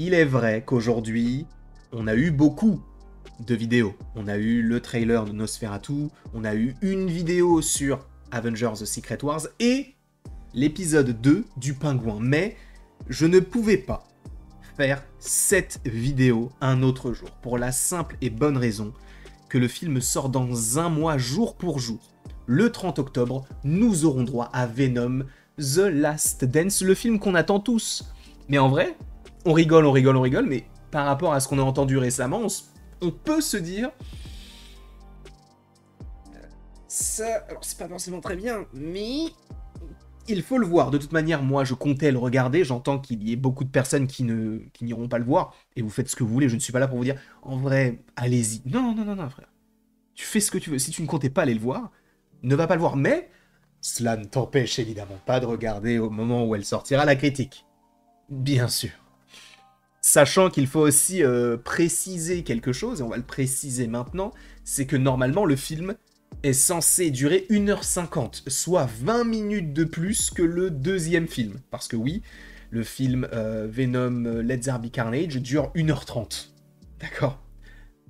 il est vrai qu'aujourd'hui, on a eu beaucoup de vidéos. On a eu le trailer de Nosferatu, on a eu une vidéo sur Avengers The Secret Wars et l'épisode 2 du Pingouin. Mais je ne pouvais pas faire cette vidéo un autre jour, pour la simple et bonne raison que le film sort dans un mois jour pour jour. Le 30 octobre, nous aurons droit à Venom The Last Dance, le film qu'on attend tous. Mais en vrai, on rigole, mais par rapport à ce qu'on a entendu récemment, on peut se dire... Ça, alors c'est pas forcément très bien, mais... il faut le voir. De toute manière, moi, je comptais le regarder. J'entends qu'il y ait beaucoup de personnes qui n'iront pas le voir. Et vous faites ce que vous voulez. Je ne suis pas là pour vous dire, en vrai, allez-y. Non, frère. Tu fais ce que tu veux. Si tu ne comptais pas aller le voir, ne va pas le voir. Mais cela ne t'empêche évidemment pas de regarder au moment où elle sortira la critique. Bien sûr. Sachant qu'il faut aussi préciser quelque chose, et on va le préciser maintenant, c'est que normalement, le film est censé durer 1h50, soit 20 minutes de plus que le deuxième film. Parce que oui, le film Venom Let There Be Carnage dure 1h30. D'accord ?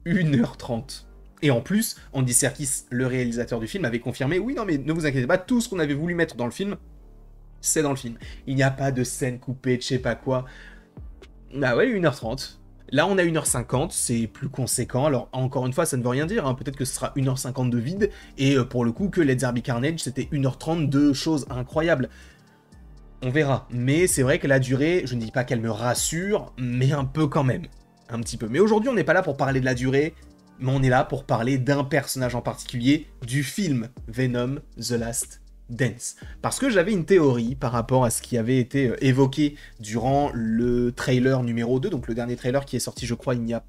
1h30. Et en plus, Andy Serkis, le réalisateur du film, avait confirmé, oui, non mais ne vous inquiétez pas, tout ce qu'on avait voulu mettre dans le film, c'est dans le film. Il n'y a pas de scène coupée, de je sais pas quoi. Ah ouais, 1h30. Là, on a 1h50, c'est plus conséquent. Alors, encore une fois, ça ne veut rien dire. Hein. Peut-être que ce sera 1h50 de vide. Et pour le coup, que Let There Be Carnage, c'était 1h30 de choses incroyables. On verra. Mais c'est vrai que la durée, je ne dis pas qu'elle me rassure, mais un peu quand même. Un petit peu. Mais aujourd'hui, on n'est pas là pour parler de la durée, mais on est là pour parler d'un personnage en particulier du film Venom The Last Dance. Parce que j'avais une théorie par rapport à ce qui avait été évoqué durant le trailer numéro 2, donc le dernier trailer qui est sorti, je crois, il n'y a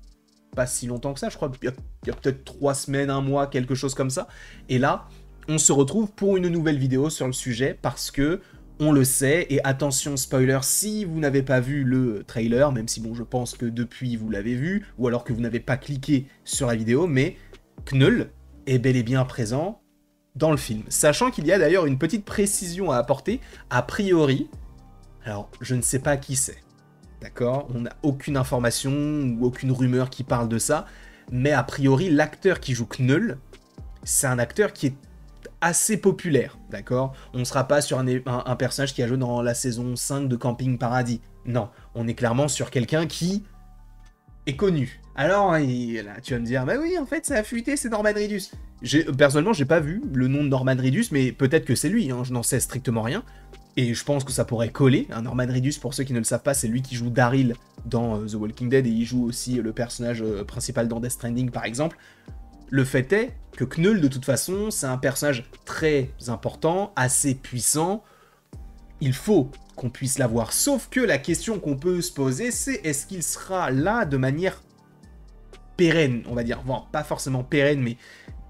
pas si longtemps que ça, je crois, il y a peut-être 3 semaines, 1 mois, quelque chose comme ça. Et là, on se retrouve pour une nouvelle vidéo sur le sujet, parce que, on le sait, et attention spoiler, si vous n'avez pas vu le trailer, même si bon, je pense que depuis vous l'avez vu, ou alors que vous n'avez pas cliqué sur la vidéo, mais Knull est bel et bien présent dans le film. Sachant qu'il y a d'ailleurs une petite précision à apporter, a priori, alors je ne sais pas qui c'est, d'accord ? On n'a aucune information ou aucune rumeur qui parle de ça, mais a priori l'acteur qui joue Knull, c'est un acteur qui est assez populaire, d'accord ? On ne sera pas sur un personnage qui a joué dans la saison 5 de Camping Paradis, non, on est clairement sur quelqu'un qui est connu. Alors, là, tu vas me dire, bah oui, en fait, ça a fuité, c'est Norman Reedus. Personnellement, j'ai pas vu le nom de Norman Reedus, mais peut-être que c'est lui, hein, je n'en sais strictement rien. Et je pense que ça pourrait coller. Hein, Norman Reedus, pour ceux qui ne le savent pas, c'est lui qui joue Daryl dans The Walking Dead, et il joue aussi le personnage principal dans Death Stranding, par exemple. Le fait est que Knull, de toute façon, c'est un personnage très important, assez puissant. Il faut qu'on puisse l'avoir. Sauf que la question qu'on peut se poser, c'est est-ce qu'il sera là de manière pérenne, on va dire. Bon, pas forcément pérenne, mais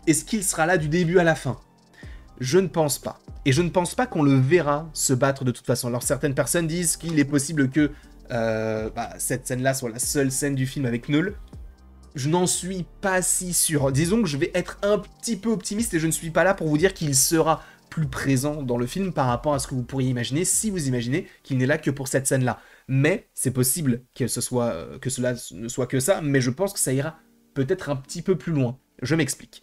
est-ce qu'il sera là du début à la fin ? Je ne pense pas. Et je ne pense pas qu'on le verra se battre de toute façon. Alors certaines personnes disent qu'il est possible que cette scène-là soit la seule scène du film avec Knull. Je n'en suis pas si sûr. Disons que je vais être un petit peu optimiste et je ne suis pas là pour vous dire qu'il sera plus présent dans le film par rapport à ce que vous pourriez imaginer si vous imaginez qu'il n'est là que pour cette scène-là. Mais c'est possible que cela ne soit que ça, mais je pense que ça ira peut-être un petit peu plus loin. Je m'explique.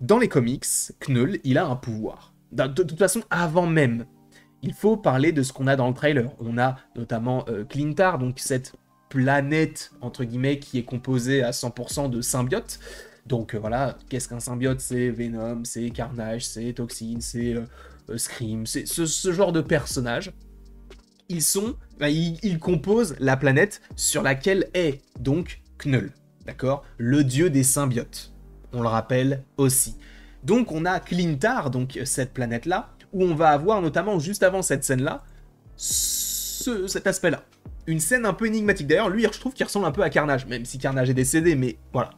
Dans les comics, Knull, il a un pouvoir. De toute façon, avant même, il faut parler de ce qu'on a dans le trailer. On a notamment Clintar, donc cette planète, entre guillemets, qui est composée à 100% de symbiotes. Donc voilà, qu'est-ce qu'un symbiote ? C'est Venom, c'est Carnage, c'est Toxin, c'est Scream, c'est ce genre de personnages. Ils composent la planète sur laquelle est donc Knull, d'accord ? Le dieu des symbiotes, on le rappelle aussi. Donc on a Clintar, donc cette planète-là, où on va avoir notamment, juste avant cette scène-là, cet aspect-là. Une scène un peu énigmatique. D'ailleurs, lui, je trouve qu'il ressemble un peu à Carnage, même si Carnage est décédé, mais voilà.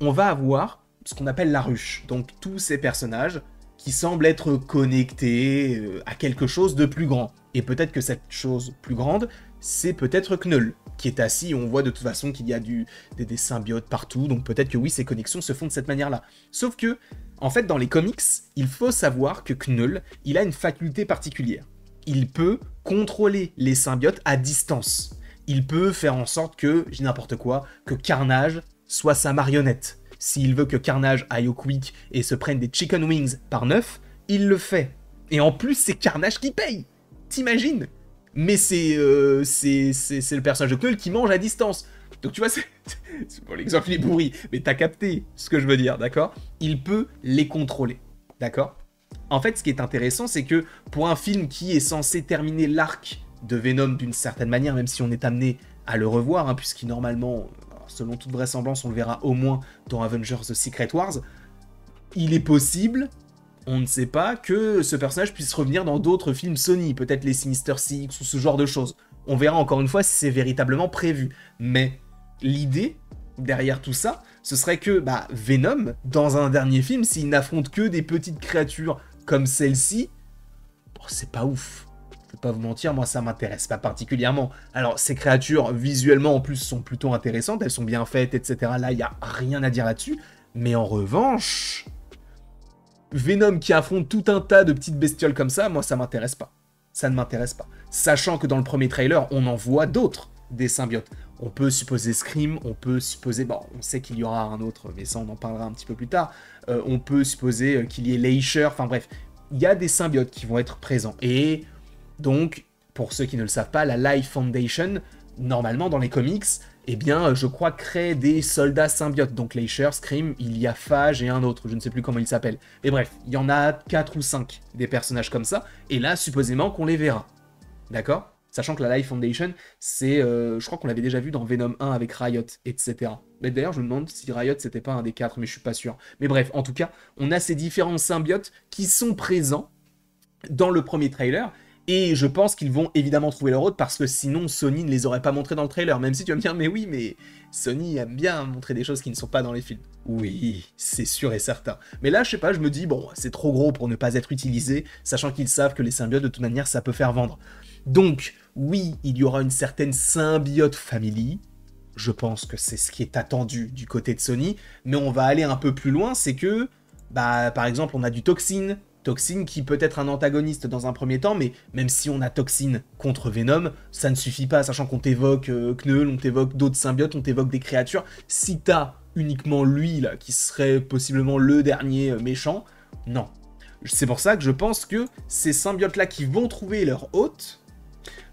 On va avoir ce qu'on appelle la ruche. Donc tous ces personnages qui semblent être connectés à quelque chose de plus grand. Et peut-être que cette chose plus grande, c'est peut-être Knull, qui est assis, et on voit de toute façon qu'il y a des symbiotes partout, donc peut-être que oui, ces connexions se font de cette manière-là. Sauf que, en fait, dans les comics, il faut savoir que Knull, il a une faculté particulière. Il peut contrôler les symbiotes à distance. il peut faire en sorte que, je dis n'importe quoi, que Carnage soit sa marionnette. S'il veut que Carnage aille au Quick et se prenne des chicken wings par 9, il le fait. Et en plus, c'est Carnage qui paye. T'imagines? Mais c'est le personnage de Knull qui mange à distance. Donc tu vois, bon, l'exemple il est pourri, mais t'as capté ce que je veux dire, d'accord? Il peut les contrôler, d'accord? En fait, ce qui est intéressant, c'est que pour un film qui est censé terminer l'arc de Venom d'une certaine manière, même si on est amené à le revoir, hein, puisqu'il normalement, selon toute vraisemblance, on le verra au moins dans Avengers The Secret Wars, il est possible, on ne sait pas, que ce personnage puisse revenir dans d'autres films Sony, peut-être les Sinister Six ou ce genre de choses. On verra encore une fois si c'est véritablement prévu. Mais l'idée derrière tout ça, ce serait que Venom, dans un dernier film, s'il n'affronte que des petites créatures comme celle-ci, bon, c'est pas ouf. Je vais pas vous mentir, moi ça m'intéresse pas particulièrement. Alors ces créatures, visuellement en plus, sont plutôt intéressantes, elles sont bien faites, etc. Là, il n'y a rien à dire là-dessus. Mais en revanche, Venom qui affronte tout un tas de petites bestioles comme ça, moi ça m'intéresse pas. Ça ne m'intéresse pas. Sachant que dans le premier trailer, on en voit d'autres, des symbiotes. On peut supposer Scream, on peut supposer... Bon, on sait qu'il y aura un autre, mais ça on en parlera un petit peu plus tard. On peut supposer qu'il y ait Leisure, enfin bref. Il y a des symbiotes qui vont être présents. Et donc, pour ceux qui ne le savent pas, la Life Foundation, normalement dans les comics, eh bien, je crois, crée des soldats symbiotes. Donc Leisure, Scream, il y a Phage et un autre, je ne sais plus comment il s'appelle. Mais bref, il y en a 4 ou 5 des personnages comme ça, et là, supposément qu'on les verra. D'accord? Sachant que la Life Foundation, c'est... je crois qu'on l'avait déjà vu dans Venom 1 avec Riot, etc. Mais d'ailleurs, je me demande si Riot, c'était pas un des 4, mais je suis pas sûr. Mais bref, en tout cas, on a ces différents symbiotes qui sont présents dans le premier trailer, et je pense qu'ils vont évidemment trouver leur hôte, parce que sinon Sony ne les aurait pas montrés dans le trailer. Même si tu vas me dire, mais oui, mais Sony aime bien montrer des choses qui ne sont pas dans les films. Oui, c'est sûr et certain. Mais là, je sais pas, je me dis, bon, c'est trop gros pour ne pas être utilisé, sachant qu'ils savent que les symbiotes, de toute manière, ça peut faire vendre. Donc, oui, il y aura une certaine symbiote family. Je pense que c'est ce qui est attendu du côté de Sony. Mais on va aller un peu plus loin, c'est que, par exemple, on a du Toxin. Toxin qui peut être un antagoniste dans un premier temps, mais même si on a Toxin contre Venom, ça ne suffit pas, sachant qu'on t'évoque Knull, on t'évoque d'autres symbiotes, on t'évoque des créatures. Si t'as uniquement lui, là, qui serait possiblement le dernier méchant, non. C'est pour ça que je pense que ces symbiotes-là qui vont trouver leur hôte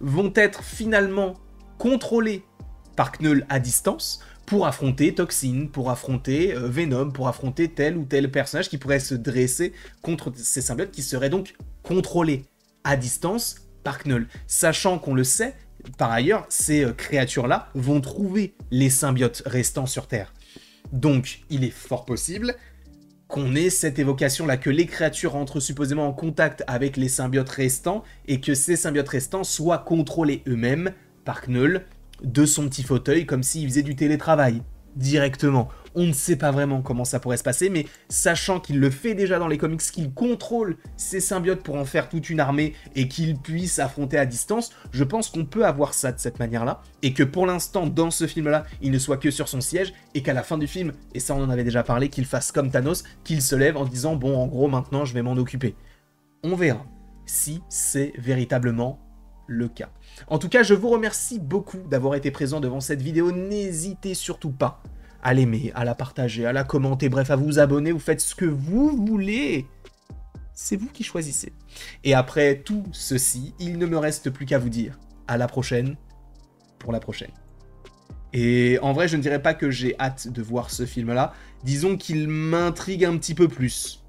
vont être finalement contrôlés par Knull à distance, pour affronter Toxin, pour affronter Venom, pour affronter tel ou tel personnage qui pourrait se dresser contre ces symbiotes qui seraient donc contrôlés à distance par Knull. Sachant qu'on le sait, par ailleurs, ces créatures-là vont trouver les symbiotes restants sur Terre. Donc, il est fort possible qu'on ait cette évocation-là, que les créatures entrent supposément en contact avec les symbiotes restants, et que ces symbiotes restants soient contrôlés eux-mêmes par Knull, de son petit fauteuil, comme s'il faisait du télétravail, directement. On ne sait pas vraiment comment ça pourrait se passer, mais sachant qu'il le fait déjà dans les comics, qu'il contrôle ces symbiotes pour en faire toute une armée, et qu'il puisse affronter à distance, je pense qu'on peut avoir ça de cette manière-là, et que pour l'instant, dans ce film-là, il ne soit que sur son siège, et qu'à la fin du film, et ça on en avait déjà parlé, qu'il fasse comme Thanos, qu'il se lève en disant « Bon, en gros, maintenant, je vais m'en occuper ». On verra si c'est véritablement le cas. En tout cas, je vous remercie beaucoup d'avoir été présent devant cette vidéo. N'hésitez surtout pas à l'aimer, à la partager, à la commenter, bref, à vous abonner. Vous faites ce que vous voulez. C'est vous qui choisissez. Et après tout ceci, il ne me reste plus qu'à vous dire à la prochaine pour la prochaine. Et en vrai, je ne dirais pas que j'ai hâte de voir ce film-là. Disons qu'il m'intrigue un petit peu plus.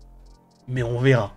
Mais on verra.